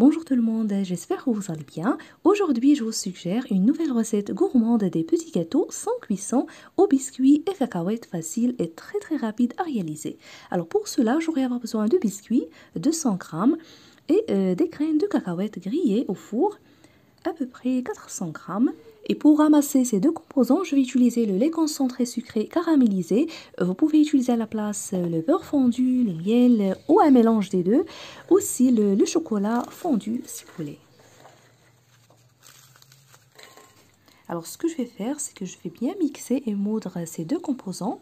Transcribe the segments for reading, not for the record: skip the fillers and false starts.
Bonjour tout le monde, j'espère que vous allez bien. Aujourd'hui, je vous suggère une nouvelle recette gourmande des petits gâteaux sans cuisson aux biscuits et cacahuètes faciles et très rapide à réaliser. Alors pour cela, j'aurai avoir besoin de biscuits, 200 grammes et des graines de cacahuètes grillées au four, à peu près 400 grammes. Et pour ramasser ces deux composants, je vais utiliser le lait concentré sucré caramélisé. Vous pouvez utiliser à la place le beurre fondu, le miel ou un mélange des deux. Aussi le chocolat fondu si vous voulez. Alors ce que je vais faire, c'est que je vais bien mixer et moudre ces deux composants.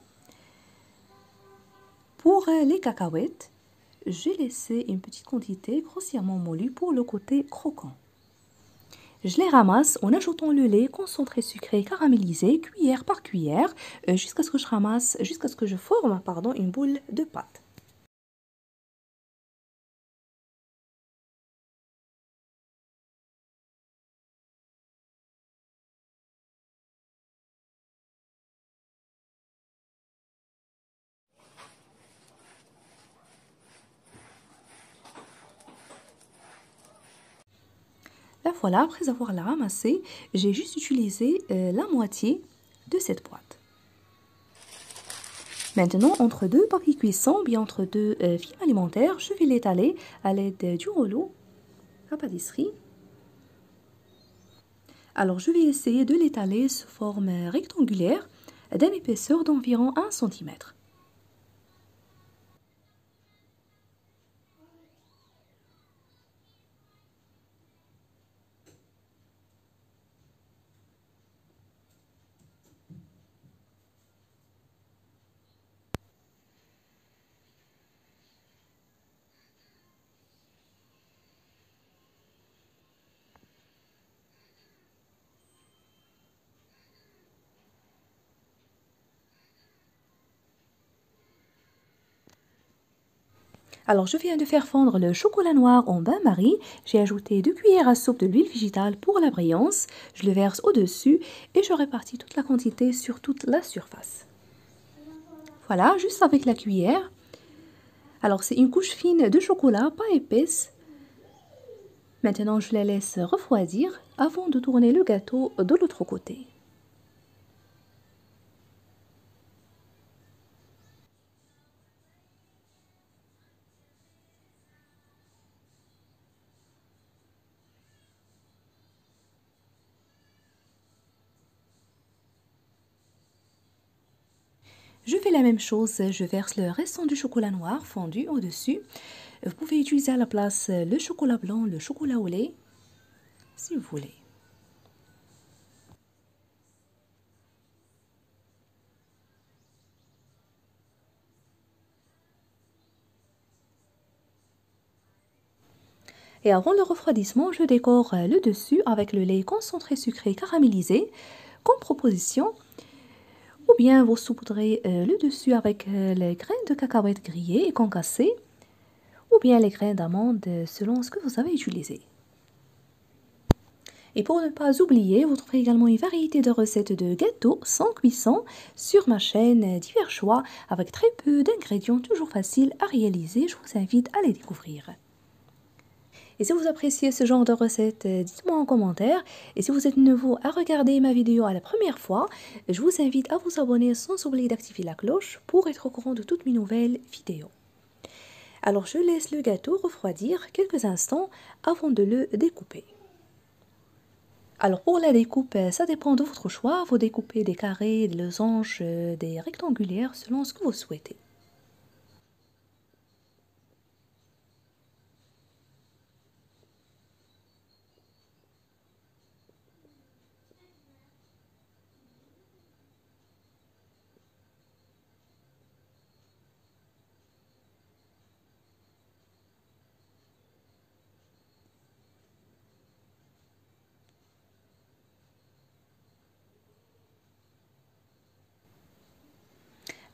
Pour les cacahuètes, j'ai laissé une petite quantité grossièrement moulue pour le côté croquant. Je les ramasse en ajoutant le lait concentré sucré caramélisé, cuillère par cuillère, jusqu'à ce que je forme une boule de pâte. Là voilà, après avoir la ramassée, j'ai juste utilisé la moitié de cette boîte. Maintenant, entre deux papiers cuissons, bien entre deux films alimentaires, je vais l'étaler à l'aide du rouleau à pâtisserie. Alors, je vais essayer de l'étaler sous forme rectangulaire d'une épaisseur d'environ 1 cm. Alors, je viens de faire fondre le chocolat noir en bain-marie. J'ai ajouté 2 cuillères à soupe de l'huile végétale pour la brillance. Je le verse au-dessus et je répartis toute la quantité sur toute la surface. Voilà, juste avec la cuillère. Alors, c'est une couche fine de chocolat, pas épaisse. Maintenant, je la laisse refroidir avant de tourner le gâteau de l'autre côté. Je fais la même chose, je verse le restant du chocolat noir fondu au-dessus. Vous pouvez utiliser à la place le chocolat blanc, le chocolat au lait, si vous voulez. Et avant le refroidissement, je décore le dessus avec le lait concentré sucré caramélisé comme proposition. Ou bien vous saupoudrez le dessus avec les graines de cacahuètes grillées et concassées. Ou bien les graines d'amandes selon ce que vous avez utilisé. Et pour ne pas oublier, vous trouverez également une variété de recettes de gâteaux sans cuisson sur ma chaîne, divers choix avec très peu d'ingrédients, toujours faciles à réaliser. Je vous invite à les découvrir. Et si vous appréciez ce genre de recettes, dites-moi en commentaire. Et si vous êtes nouveau à regarder ma vidéo à la première fois, je vous invite à vous abonner sans oublier d'activer la cloche pour être au courant de toutes mes nouvelles vidéos. Alors je laisse le gâteau refroidir quelques instants avant de le découper. Alors pour la découpe, ça dépend de votre choix. Vous découpez des carrés, des losanges, des rectangulaires selon ce que vous souhaitez.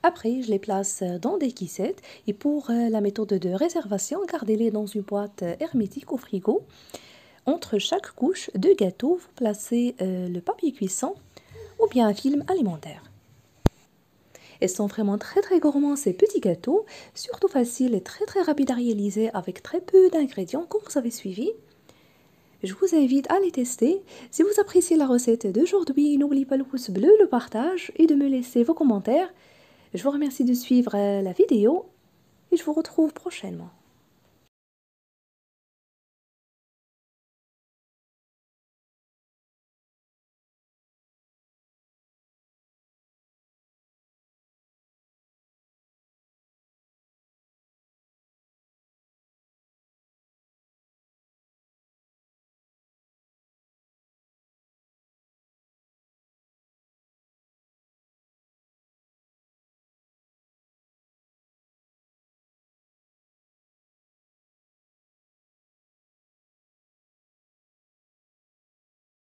Après, je les place dans des kissettes et pour la méthode de réservation, gardez-les dans une boîte hermétique au frigo. Entre chaque couche de gâteau, vous placez le papier cuisson ou bien un film alimentaire. Ils sont vraiment très gourmands ces petits gâteaux, surtout faciles et très rapides à réaliser avec très peu d'ingrédients comme vous avez suivi. Je vous invite à les tester. Si vous appréciez la recette d'aujourd'hui, n'oubliez pas le pouce bleu, le partage et de me laisser vos commentaires. Je vous remercie de suivre la vidéo et je vous retrouve prochainement.